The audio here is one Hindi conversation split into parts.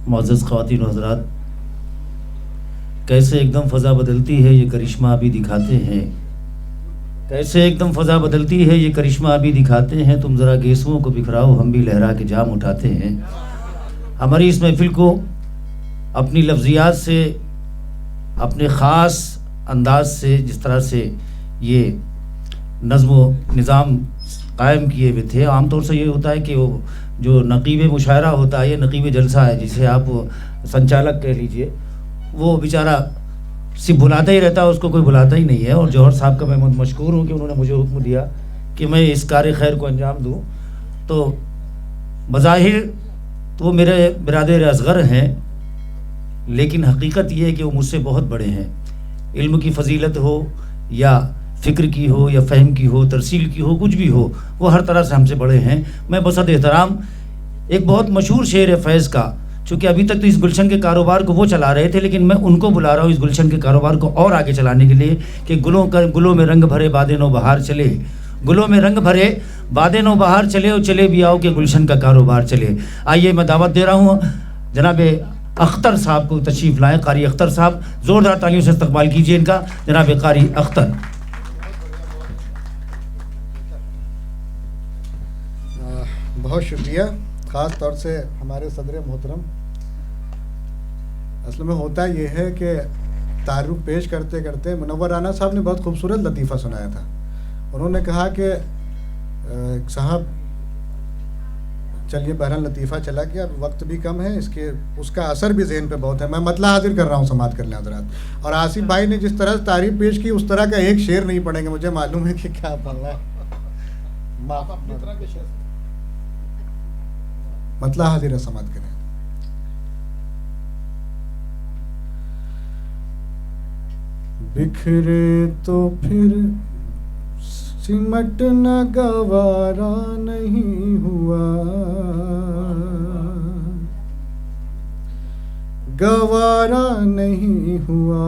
मुअज़्ज़ज़ ख़वातीन व हज़रात, कैसे एकदम फ़ज़ा बदलती है ये करिश्मा अभी दिखाते हैं, कैसे एकदम फ़ज़ा बदलती है ये करिश्मा अभी दिखाते हैं। तुम ज़रा गेसुओं को बिखराओ, हम भी लहरा के जाम उठाते हैं। हमारी इस महफ़िल को अपनी लफ्ज़ियात से, अपने ख़ास अंदाज से, जिस तरह से ये नज़्म व निज़ाम कायम किए हुए थे। आमतौर से ये होता है कि वो जो नक़ीब मुशायरा होता है, ये नक़ीब जलसा है, जिसे आप संचालक कह लीजिए, वो बेचारा सिर्फ बुलाता ही रहता है, उसको कोई बुलाता ही नहीं है। और जौहर साहब का मैं मशकूर हूँ कि उन्होंने मुझे हुक्म दिया कि मैं इस कार्य खैर को अंजाम दूँ। तो बज़ाहिर तो वो मेरे बिरादर असग़र हैं, लेकिन हकीकत ये है कि वो मुझसे बहुत बड़े हैं। इल्म की फ़जीलत हो या फ़िक्र की हो या फ़हम की हो, तरसील की हो, कुछ भी हो, वो हर तरह से हमसे बड़े हैं। मैं बसद एहतराम, एक बहुत मशहूर शेर है फैज़ का, चूँकि अभी तक तो इस गुलशन के कारोबार को वो चला रहे थे, लेकिन मैं उनको बुला रहा हूँ इस गुलशन के कारोबार को और आगे चलाने के लिए कि गुलों में रंग भरे बादे नो बहार चले, गुलों में रंग भरे बादे नो बहार चले, और चले भी आओ कि गुलशन का कारोबार चले। आइए मैं दावत दे रहा हूँ जनाब अख्तर साहब को तशरीफ़ लाएँ। कारी अख्तर साहब, ज़ोरदार तालियों से इस्तकबाल कीजिए इनका। जनाब कारी अख्तर। बहुत शुक्रिया। ख़ास तौर से हमारे सदर मोहतरम, असल में होता ये है कि तारुफ पेश करते करते मुनव्वर राना साहब ने बहुत खूबसूरत लतीफ़ा सुनाया था। उन्होंने कहा कि साहब चलिए, बहरहाल लतीफ़ा चला गया, वक्त भी कम है, इसके उसका असर भी ज़हन पे बहुत है। मैं मतला हाजिर कर रहा हूँ, समात कर लें हज़रात। और आसिफ भाई ने जिस तरह से तारीफ़ पेश की, उस तरह का एक शेर नहीं पढ़ेंगे, मुझे मालूम है कि क्या पढ़ना है। मतला हाजिर है, समात करें। बिखरे तो फिर सिमटना गवारा नहीं हुआ, गवारा नहीं हुआ।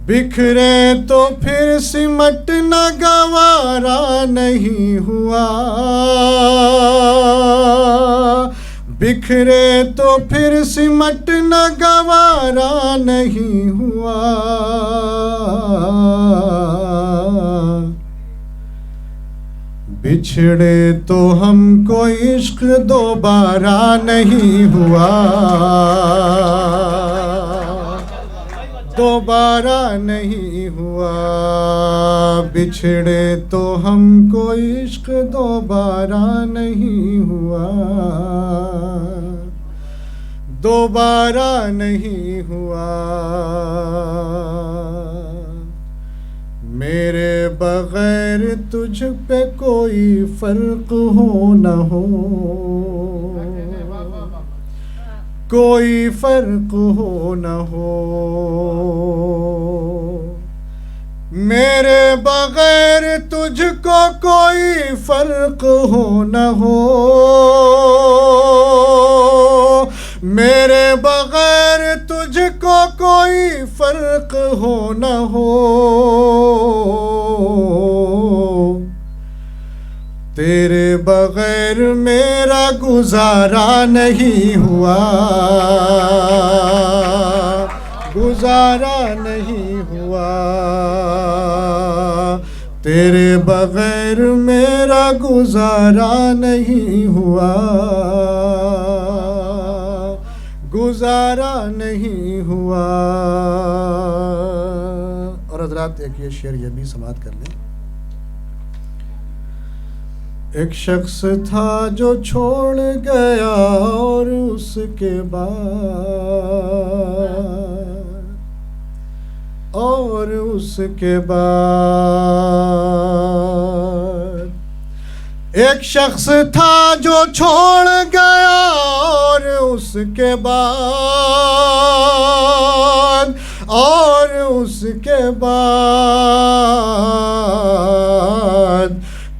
बिखरे तो फिर सिमटना गवारा नहीं हुआ, बिखरे तो फिर सिमटना गवारा नहीं हुआ। बिछड़े तो हमको इश्क दोबारा नहीं हुआ, दोबारा नहीं हुआ। बिछड़े तो हमको इश्क दोबारा नहीं हुआ, दोबारा नहीं हुआ। मेरे बगैर तुझ पे कोई फ़र्क हो न हो, कोई फ़र्क हो न हो। मेरे बगैर तुझको कोई फ़र्क हो न हो, मेरे बगैर तुझको कोई फ़र्क हो न हो। तेरे बगैर मेरा गुजारा नहीं हुआ, गुजारा नहीं हुआ। तेरे बगैर मेरा गुजारा नहीं हुआ, गुजारा नहीं हुआ। और हज़रात एक ये शेर ये भी समात कर लें। एक शख्स था जो छोड़ गया और उसके बाद एक शख्स था जो छोड़ गया और उसके बाद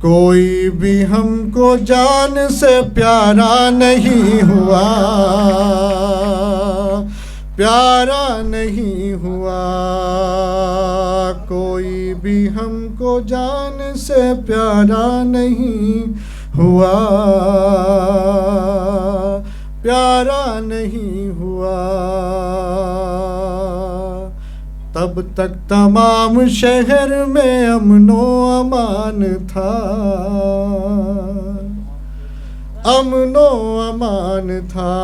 कोई भी हमको जान से प्यारा नहीं हुआ, प्यारा नहीं हुआ। कोई भी हमको जान से प्यारा नहीं हुआ, प्यारा नहीं हुआ, तब तक तमाम शहर में अमनो अमान था, अमनो अमान था,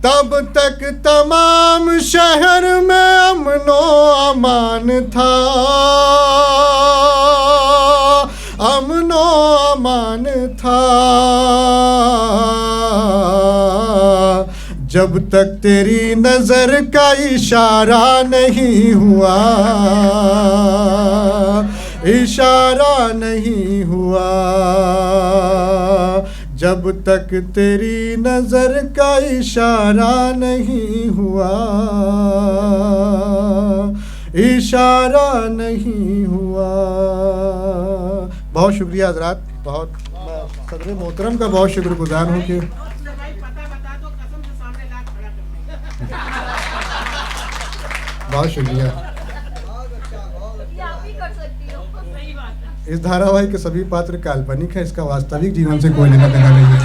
तब तक तमाम शहर में अमनो अमान था, अमनो अमान था, जब तक तेरी नजर का इशारा नहीं हुआ, इशारा नहीं हुआ, जब तक तेरी नजर का इशारा नहीं हुआ, इशारा नहीं हुआ। बहुत शुक्रिया हजरात, बहुत सदर मोहतरम का बहुत शुक्रगुजार हूँ कि बहुत शुक्रिया। इस धारावाहिक के सभी पात्र काल्पनिक है, इसका वास्तविक जीवन से कोई लेना देना नहीं है।